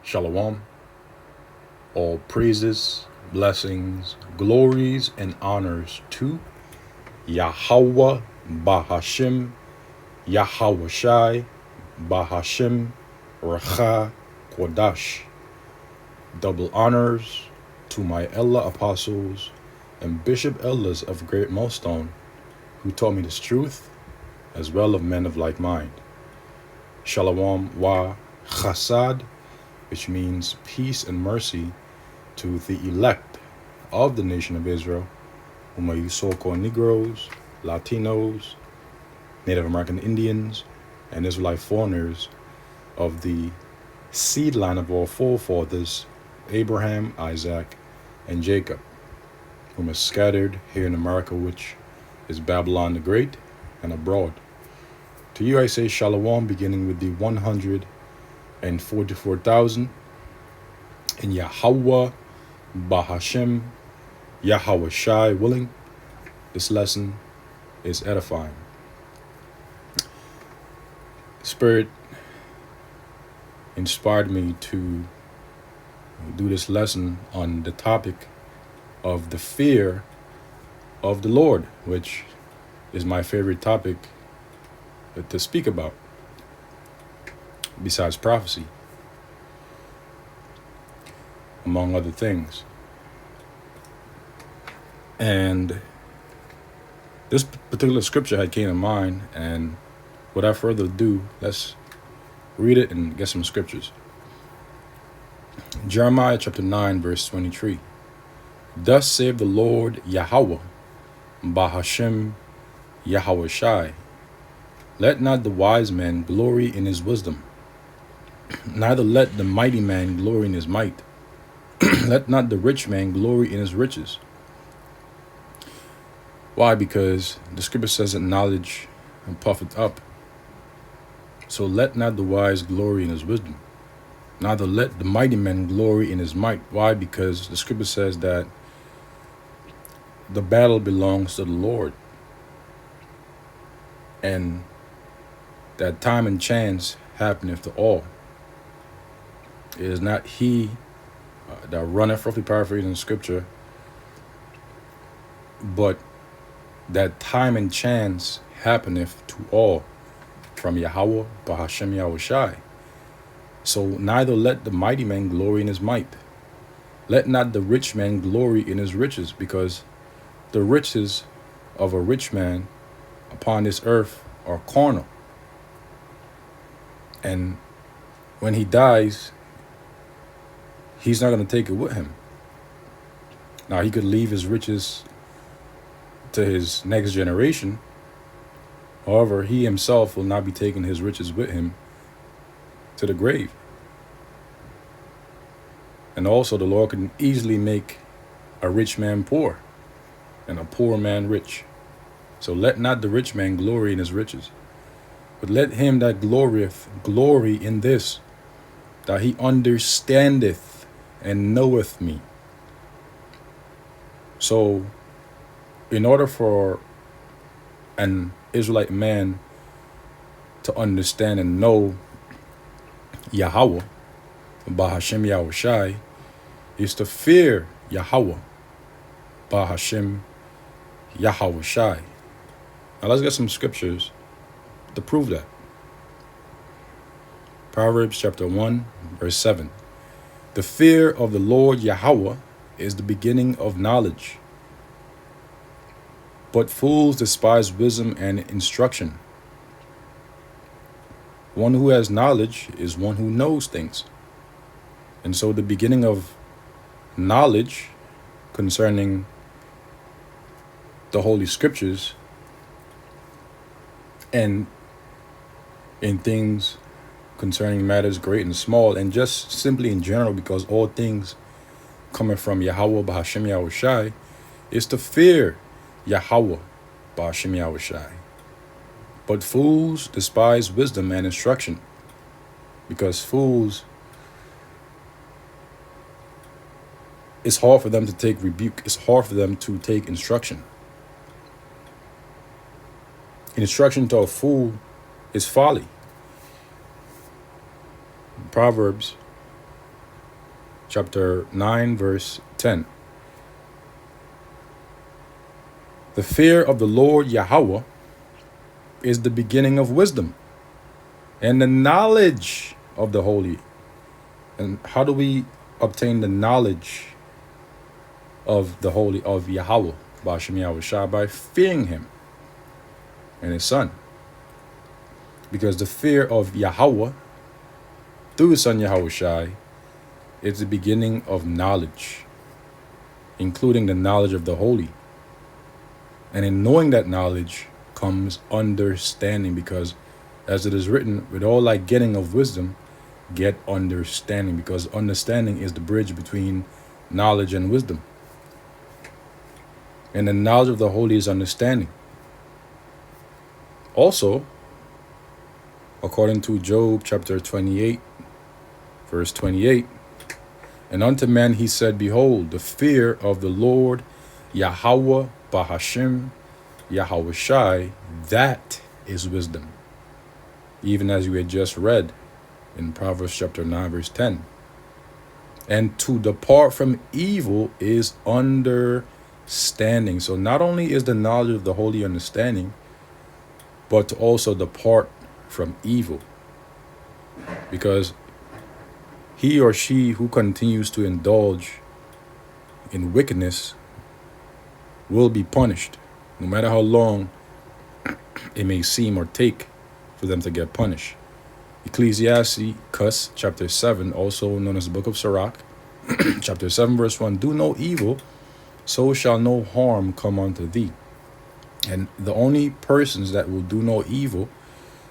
Shalom. All praises, blessings, glories, and honors to Yahweh Bahashim, Yahweh Shai, Bahashim, Racha, Kodash. Double honors to my Ella apostles and bishop elders of Great Millstone, who taught me this truth, as well of men of like mind. Shalom wa chasad, which means peace and mercy to the elect of the nation of Israel, whom are you so-called Negroes, Latinos, Native American Indians, and Israelite foreigners of the seed line of our forefathers, Abraham, Isaac, and Jacob, whom are scattered here in America, which is Babylon the Great, and abroad. To you I say Shalom, beginning with the 144,000, in Yahweh Bahashim, Yahweh Shai willing. This lesson is edifying. Spirit inspired me to do this lesson on the topic of the fear of the Lord, which is my favorite topic to speak about, besides prophecy, among other things. And this particular scripture had came to mind, and without further ado, let's read it and get some scriptures. Jeremiah chapter 9, verse 23. Thus saith the Lord Yahweh, Bahashim, Yahweh Shai, let not the wise man glory in his wisdom, neither let the mighty man glory in his might. Let not the rich man glory in his riches. Why? Because the scripture says that knowledge puffeth up. So let not the wise glory in his wisdom, neither let the mighty man glory in his might. Why? Because the scripture says that the battle belongs to the Lord, and that time and chance happeneth to all. It is not he that runneth, roughly paraphrasing the scripture, but that time and chance happeneth to all, from Yahweh Bahashim Yahweh Shai. So neither let the mighty man glory in his might, let not the rich man glory in his riches, because the riches of a rich man upon this earth are carnal. And when he dies, he's not going to take it with him. Now, he could leave his riches to his next generation. However, he himself will not be taking his riches with him to the grave. And also, the Lord can easily make a rich man poor and a poor man rich. So let not the rich man glory in his riches, but let him that glorieth glory in this, that he understandeth and knoweth me. So, in order for an Israelite man to understand and know Yahweh, Bahashim Yahweh Shai, is to fear Yahweh, Bahashim Yahweh Shai. Now let's get some scriptures to prove that. Proverbs chapter 1, verse 7. The fear of the Lord Yahweh is the beginning of knowledge, but fools despise wisdom and instruction. One who has knowledge is one who knows things. And so the beginning of knowledge concerning the Holy Scriptures and in things concerning matters great and small, and just simply in general, because all things coming from Yahweh Bahashim Yahweh Shai, is to fear Yahweh Bahashim Yahweh Shai. But fools despise wisdom and instruction, because fools, it's hard for them to take rebuke. It's hard for them to take instruction. Instruction to a fool is folly. Proverbs chapter 9, verse 10. The fear of the Lord Yahweh is the beginning of wisdom and the knowledge of the holy. And how do we obtain the knowledge of the holy of Yahweh? By fearing him and his son. Because the fear of Yahweh through his son Yahushai is the beginning of knowledge, including the knowledge of the holy. And in knowing that knowledge comes understanding, because as it is written, with all thy getting of wisdom, get understanding, because understanding is the bridge between knowledge and wisdom. And the knowledge of the holy is understanding. Also, according to Job chapter 28, verse 28, and unto man he said, behold, the fear of the Lord Yahweh Bahashim Yahushai, that is wisdom. Even as we had just read in Proverbs chapter 9, verse 10. And to depart from evil is understanding. So not only is the knowledge of the holy understanding, but to also depart from evil. Because he or she who continues to indulge in wickedness will be punished, no matter how long it may seem or take for them to get punished. Ecclesiastes chapter 7, also known as the book of Sirach, chapter 7, verse 1, do no evil, so shall no harm come unto thee. And the only persons that will do no evil,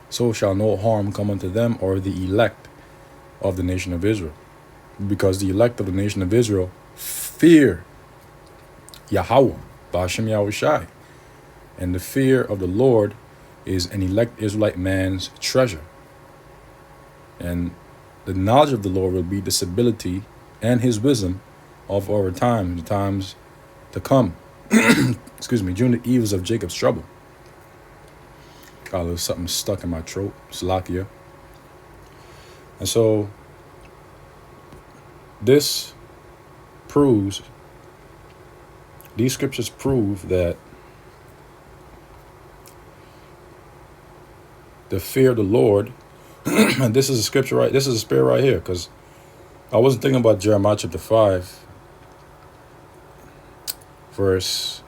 so shall no harm come unto them, are the elect of the nation of Israel. Because the elect of the nation of Israel fear Yahweh, Ba'ashem Yahushai. And the fear of the Lord is an elect Israelite man's treasure. And the knowledge of the Lord will be the stability and his wisdom of our time, the times to come. Excuse me, during the evils of Jacob's trouble. Got a little something stuck in my throat, Salakia. And so these scriptures prove that the fear of the Lord, and this is a scripture right, this is a spirit right here, because I wasn't thinking about Jeremiah chapter 5, verse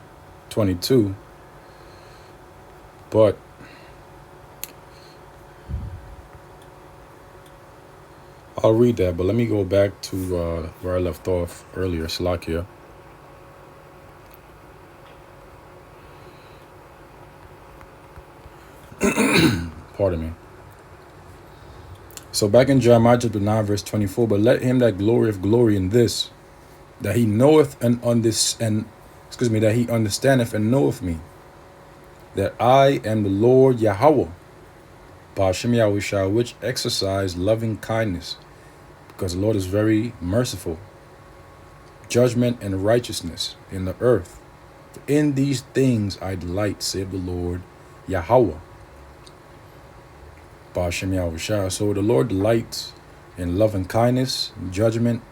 22, but I'll read that, but let me go back to where I left off earlier, Salakia. Pardon me. So back in Jeremiah chapter 9, verse 24, but let him that glorieth glory in this, that he knoweth that he understandeth and knoweth me, that I am the Lord Yahweh, Ba'ashem Yahushua, which exercise loving kindness, because the Lord is very merciful, judgment and righteousness in the earth. In these things I delight, saith the Lord Yahweh, Ba'ashem Yahushua. So the Lord delights in loving kindness, judgment,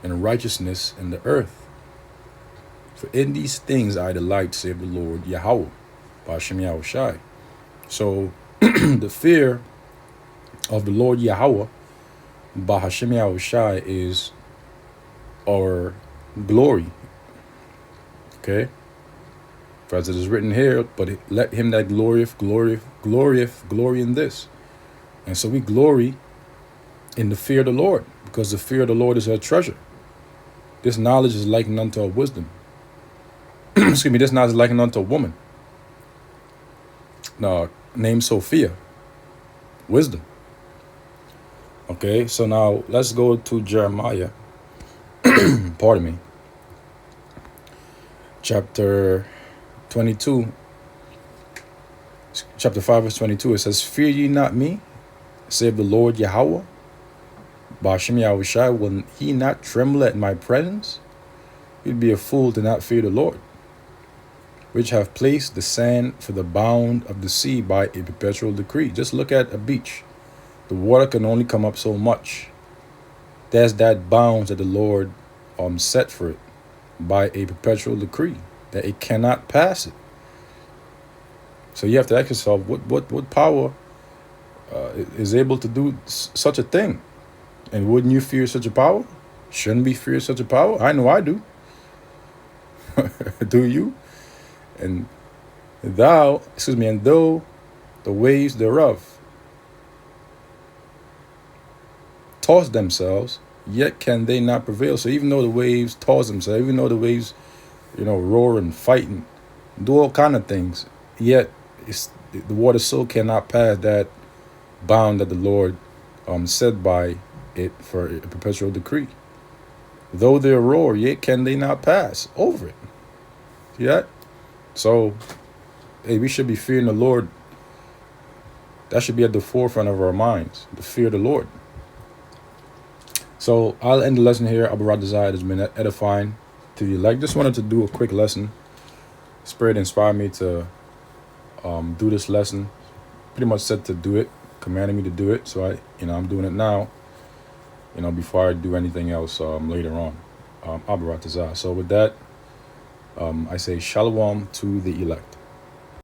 and righteousness in the earth. For in these things I delight, saith the Lord Yahweh, Ba'ashem Yahushua. So the fear of the Lord Yahweh, Ba'ashem Yahushua, is our glory. Okay? For as it is written here, but let him that glorieth glory in this. And so we glory in the fear of the Lord, because the fear of the Lord is our treasure. This knowledge is likened unto a wisdom. Excuse me, this knowledge is likened unto a woman. Named Sophia. Wisdom. Okay, so now let's go to Jeremiah. Pardon me. Chapter 22. Chapter 5, verse 22. It says, fear ye not me, saith the Lord Yahweh, Ba'ashem Yahushua, will he not tremble at my presence? You'd be a fool to not fear the Lord, which have placed the sand for the bound of the sea by a perpetual decree. Just look at a beach. The water can only come up so much. There's that bounds that the Lord set for it by a perpetual decree that it cannot pass it. So you have to ask yourself, what power is able to do such a thing? And wouldn't you fear such a power? Shouldn't we fear such a power? I know I do. Do you? And and though the waves thereof toss themselves, yet can they not prevail. So even though the waves toss themselves, even though the waves, roar and fight and do all kind of things, yet the water still cannot pass that bound that the Lord set by it for a perpetual decree. Though they roar, yet can they not pass over it. See that? So, hey, we should be fearing the Lord. That should be at the forefront of our minds, the fear of the Lord. So I'll end the lesson here. Abu Radazai has been edifying to the elect. Just wanted to do a quick lesson. Spirit inspired me to do this lesson. Pretty much said to do it, commanded me to do it. So I'm doing it now. Before I do anything else later on. Abu Radazai. So with that, I say shalom to the elect.